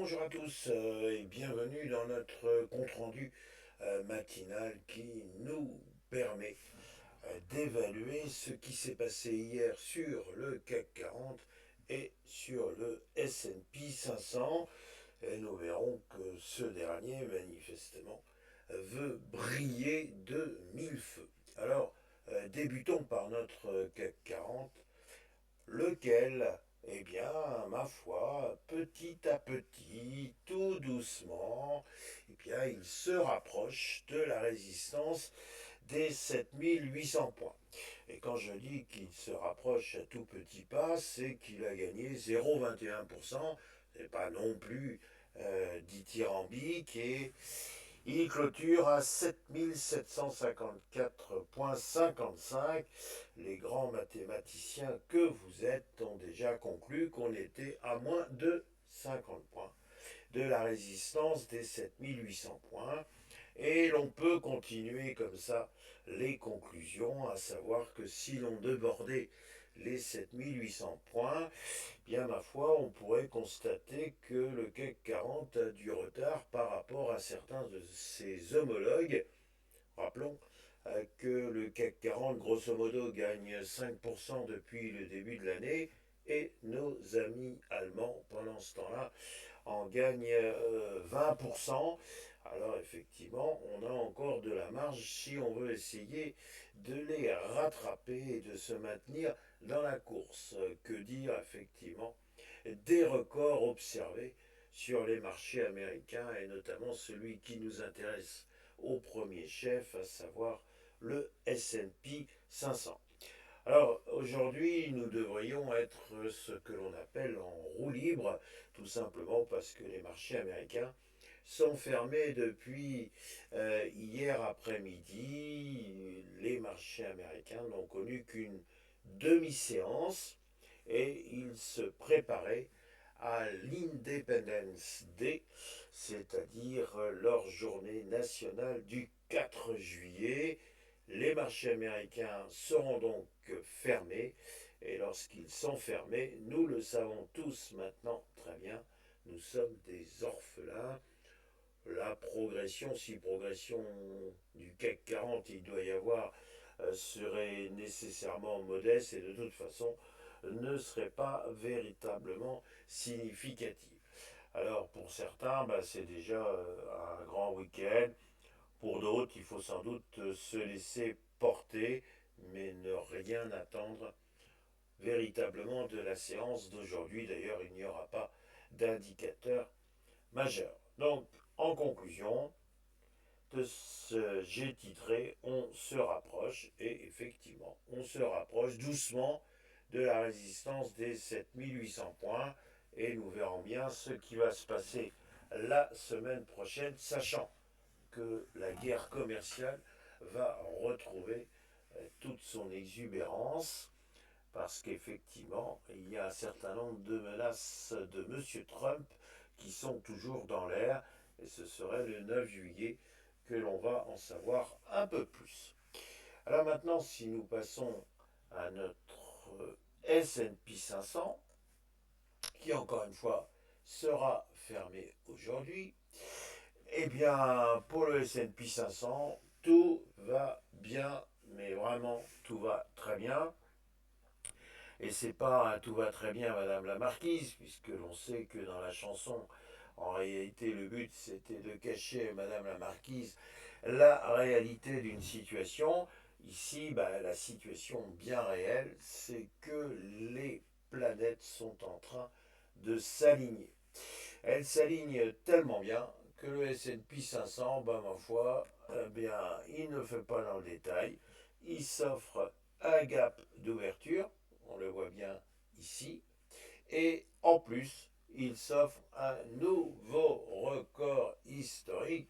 Bonjour à tous et bienvenue dans notre compte-rendu matinal qui nous permet d'évaluer ce qui s'est passé hier sur le CAC 40 et sur le S&P 500. Et nous verrons que ce dernier, manifestement, veut briller de mille feux. Alors, débutons par notre CAC 40, lequel, eh bien, ma foi, petit à petit, tout doucement, eh bien, il se rapproche de la résistance des 7800 points. Et quand je dis qu'il se rapproche à tout petit pas, c'est qu'il a gagné 0,21%, c'est pas non plus dithyrambique, et il clôture à 7754,55. Les grands mathématiciens que vous êtes ont déjà conclu qu'on était à moins de 50 points de la résistance des 7800 points. Et l'on peut continuer comme ça les conclusions, à savoir que si l'on débordait les 7800 points, bien ma foi, on pourrait constater que le CAC 40 a du retard par rapport à certains de ses homologues. Rappelons que le CAC 40, grosso modo, gagne 5% depuis le début de l'année et nos amis allemands, pendant ce temps-là, en gagnent 20%. Alors effectivement, on a encore de la marge si on veut essayer de les rattraper et de se maintenir dans la course. Que dire effectivement des records observés sur les marchés américains et notamment celui qui nous intéresse au premier chef, à savoir le S&P 500. Alors aujourd'hui, nous devrions être ce que l'on appelle en roue libre, tout simplement parce que les marchés américains sont fermés depuis hier après-midi. Les marchés américains n'ont connu qu'une demi-séance et ils se préparaient à l'Independence Day, c'est-à-dire leur journée nationale du 4 juillet. Les marchés américains seront donc fermés, et lorsqu'ils sont fermés, nous le savons tous maintenant très bien, nous sommes des orphelins. La progression, si progression du CAC 40 il doit y avoir, serait nécessairement modeste et de toute façon ne serait pas véritablement significative. Alors pour certains, c'est déjà un grand week-end. Pour d'autres, il faut sans doute se laisser porter, mais ne rien attendre véritablement de la séance d'aujourd'hui. D'ailleurs, il n'y aura pas d'indicateur majeur. Donc, en conclusion, de ce j'ai titré On se rapproche, et effectivement, on se rapproche doucement de la résistance des 7800 points, et nous verrons bien ce qui va se passer la semaine prochaine, sachant que la guerre commerciale va retrouver toute son exubérance, parce qu'effectivement, il y a un certain nombre de menaces de M. Trump qui sont toujours dans l'air, et ce serait le 9 juillet que l'on va en savoir un peu plus. Alors maintenant, si nous passons à notre S&P 500, qui encore une fois sera fermé aujourd'hui, eh bien, pour le S&P 500, tout va bien, mais vraiment tout va très bien. Et c'est pas un tout va très bien, Madame la Marquise, puisque l'on sait que dans la chanson, en réalité, le but c'était de cacher, Madame la Marquise, la réalité d'une situation. Ici, la situation bien réelle, c'est que les planètes sont en train de s'aligner. Elles s'alignent tellement bien que le S&P 500, ma foi, il ne fait pas dans le détail. Il s'offre un gap d'ouverture, on le voit bien ici, et en plus, il s'offre un nouveau record historique.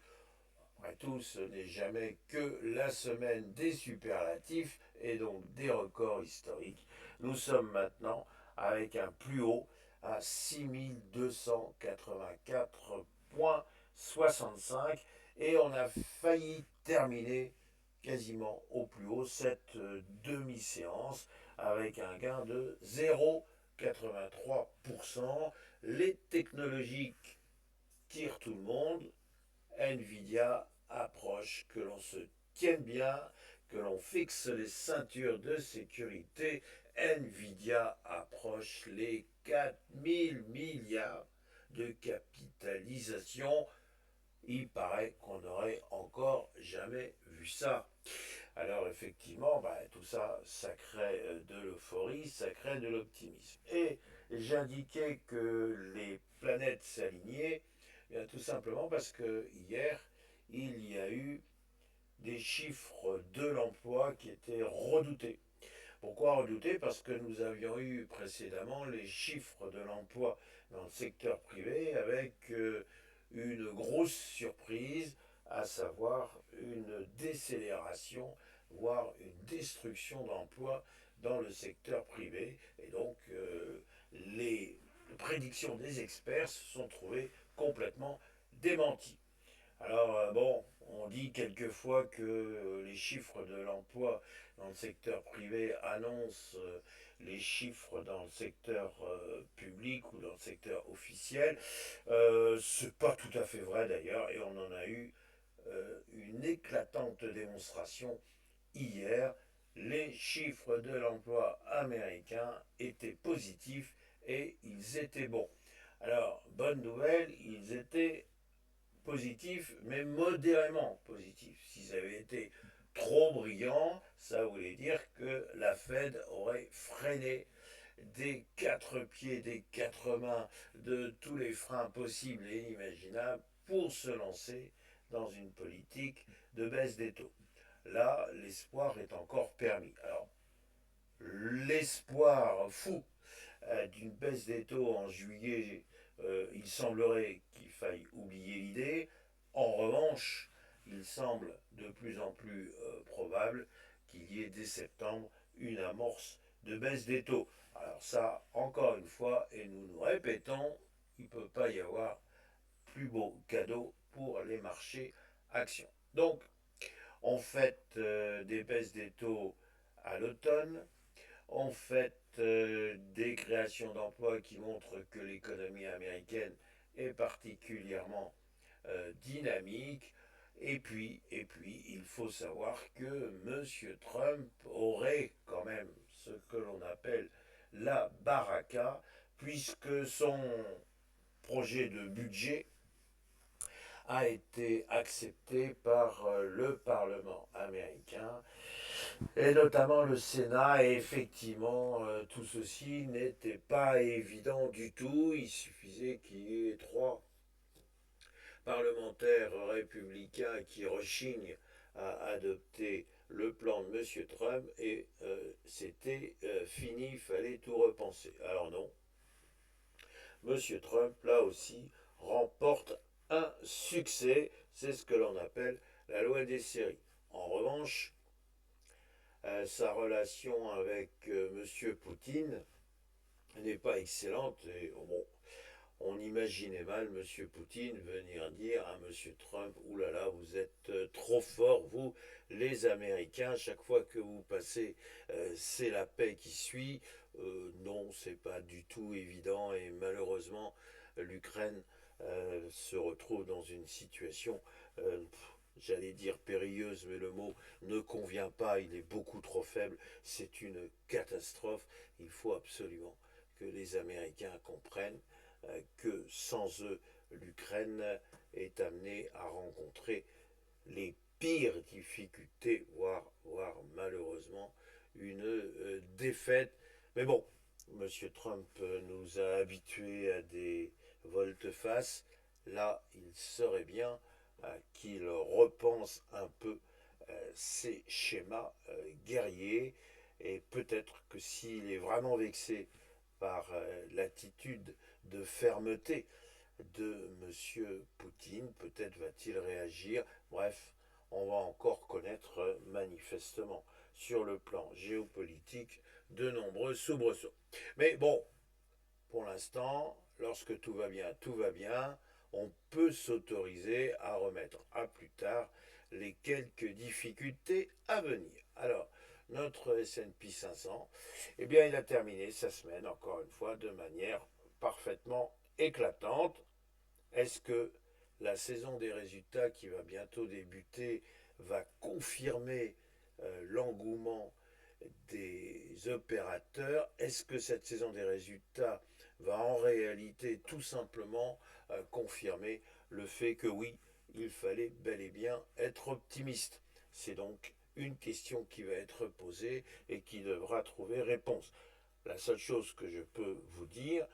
Après tout, ce n'est jamais que la semaine des superlatifs et donc des records historiques. Nous sommes maintenant avec un plus haut à 6284,65 et on a failli terminer quasiment au plus haut cette demi-séance avec un gain de 0,83%. Les technologiques tire tout le monde. Nvidia approche, que l'on se tienne bien, que l'on fixe les ceintures de sécurité. Nvidia approche les 4 000 milliards de capitalisation. Il paraît qu'on n'aurait encore jamais vu ça. Alors effectivement, tout ça, ça crée de l'euphorie, ça crée de l'optimisme. Et j'indiquais que les planètes s'alignaient, tout simplement parce que hier, il y a eu des chiffres de l'emploi qui étaient redoutés. Pourquoi redoutés? Parce que nous avions eu précédemment les chiffres de l'emploi dans le secteur privé avec une grosse surprise, à savoir une décélération, voire une destruction d'emplois dans le secteur privé. Et donc les prédictions des experts se sont trouvées complètement démenties. Alors, on dit quelquefois que les chiffres de l'emploi dans le secteur privé annoncent les chiffres dans le secteur public ou dans le secteur officiel. C'est pas tout à fait vrai d'ailleurs, et on en a eu une éclatante démonstration hier. Les chiffres de l'emploi américain étaient positifs et ils étaient bons. Alors, bonne nouvelle, ils étaient positifs, mais modérément positifs. S'ils avaient été trop brillants, ça voulait dire que la Fed aurait freiné des quatre pieds, des quatre mains, de tous les freins possibles et inimaginables pour se lancer dans une politique de baisse des taux. Là, l'espoir est encore permis. Alors, l'espoir fou d'une baisse des taux en juillet, il semblerait qu'il faille oublier l'idée. En revanche, il semble de plus en plus probable qu'il y ait dès septembre une amorce de baisse des taux. Alors ça, encore une fois, et nous nous répétons, il ne peut pas y avoir plus beau cadeau pour les marchés actions. Donc, on fait des baisses des taux à l'automne, on fait des créations d'emplois qui montrent que l'économie américaine est particulièrement dynamique. Et puis, il faut savoir que M. Trump aurait quand même ce que l'on appelle la baraka, puisque son projet de budget a été accepté par le Parlement américain et notamment le Sénat. Et effectivement, tout ceci n'était pas évident du tout. Il suffisait qu'il y ait 3 parlementaires républicains qui rechignent à adopter le plan de M. Trump et c'était fini, il fallait tout repenser. Alors non, M. Trump, là aussi, remporte un succès, c'est ce que l'on appelle la loi des séries. En revanche, sa relation avec M. Poutine n'est pas excellente et bon, on imaginait mal M. Poutine venir dire à M. Trump: oulala, vous êtes trop fort, vous, les Américains, chaque fois que vous passez, c'est la paix qui suit. Non, c'est pas du tout évident et malheureusement, l'Ukraine se retrouve dans une situation, j'allais dire périlleuse, mais le mot ne convient pas, il est beaucoup trop faible, c'est une catastrophe. Il faut absolument que les Américains comprennent que sans eux, l'Ukraine est amenée à rencontrer les pires difficultés, voire malheureusement une défaite. Mais bon, M. Trump nous a habitués à des volte-face. Là, il serait bien qu'il repense un peu ses schémas guerriers. Et peut-être que s'il est vraiment vexé par l'attitude de fermeté de M. Poutine, peut-être va-t-il réagir. Bref, on va encore connaître manifestement sur le plan géopolitique de nombreux soubresauts. Mais bon, pour l'instant, lorsque tout va bien, on peut s'autoriser à remettre à plus tard les quelques difficultés à venir. Alors, notre S&P 500, eh bien, il a terminé sa semaine, encore une fois, de manière parfaitement éclatante. Est-ce que la saison des résultats qui va bientôt débuter va confirmer l'engouement des opérateurs. Est-ce que cette saison des résultats va en réalité tout simplement confirmer le fait que oui, il fallait bel et bien être optimiste? C'est donc une question qui va être posée et qui devra trouver réponse. La seule chose que je peux vous dire,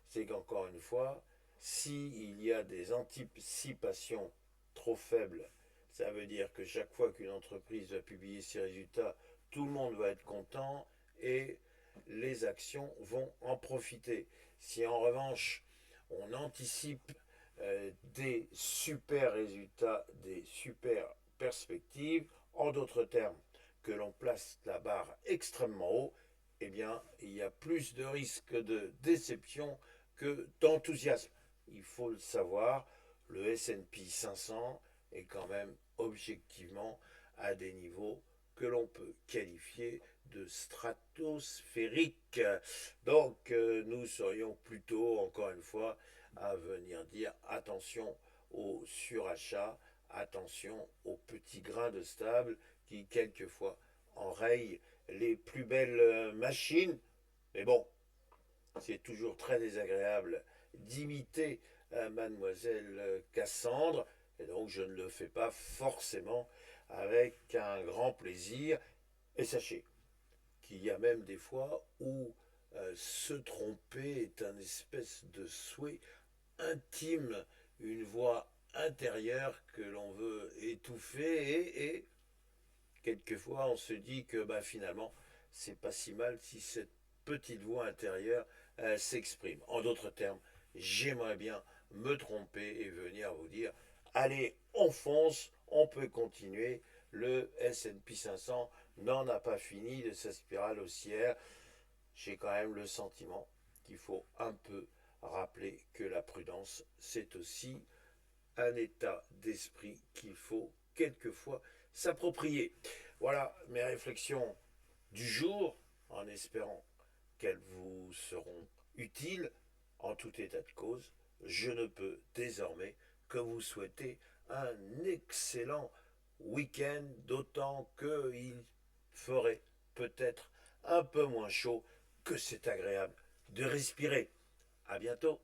c'est qu'encore une fois, s'il y a des anticipations trop faibles, ça veut dire que chaque fois qu'une entreprise va publier ses résultats, tout le monde va être content et les actions vont en profiter. Si en revanche on anticipe des super résultats, des super perspectives, en d'autres termes, que l'on place la barre extrêmement haut, eh bien, il y a plus de risques de déception que d'enthousiasme. Il faut le savoir, le S&P 500 est quand même objectivement à des niveaux que l'on peut qualifier de stratosphériques. Donc nous serions plutôt, encore une fois, à venir dire attention au surachat, attention aux petits grains de sable qui quelquefois enrayent les plus belles machines. Mais bon, c'est toujours très désagréable d'imiter mademoiselle Cassandre, et donc je ne le fais pas forcément avec un grand plaisir. Et sachez qu'il y a même des fois où se tromper est un espèce de souhait intime, une voix intérieure que l'on veut étouffer et quelquefois on se dit que bah, finalement c'est pas si mal si cette petite voix intérieure s'exprime. En d'autres termes, j'aimerais bien me tromper et venir vous dire allez, on fonce, on peut continuer. Le S&P 500 n'en a pas fini de sa spirale haussière. J'ai quand même le sentiment qu'il faut un peu rappeler que la prudence, c'est aussi un état d'esprit qu'il faut quelquefois s'approprier. Voilà mes réflexions du jour, en espérant qu'elles vous seront utiles. En tout état de cause, je ne peux désormais que vous souhaiter un excellent week-end, d'autant qu'il ferait peut-être un peu moins chaud, que c'est agréable de respirer. À bientôt.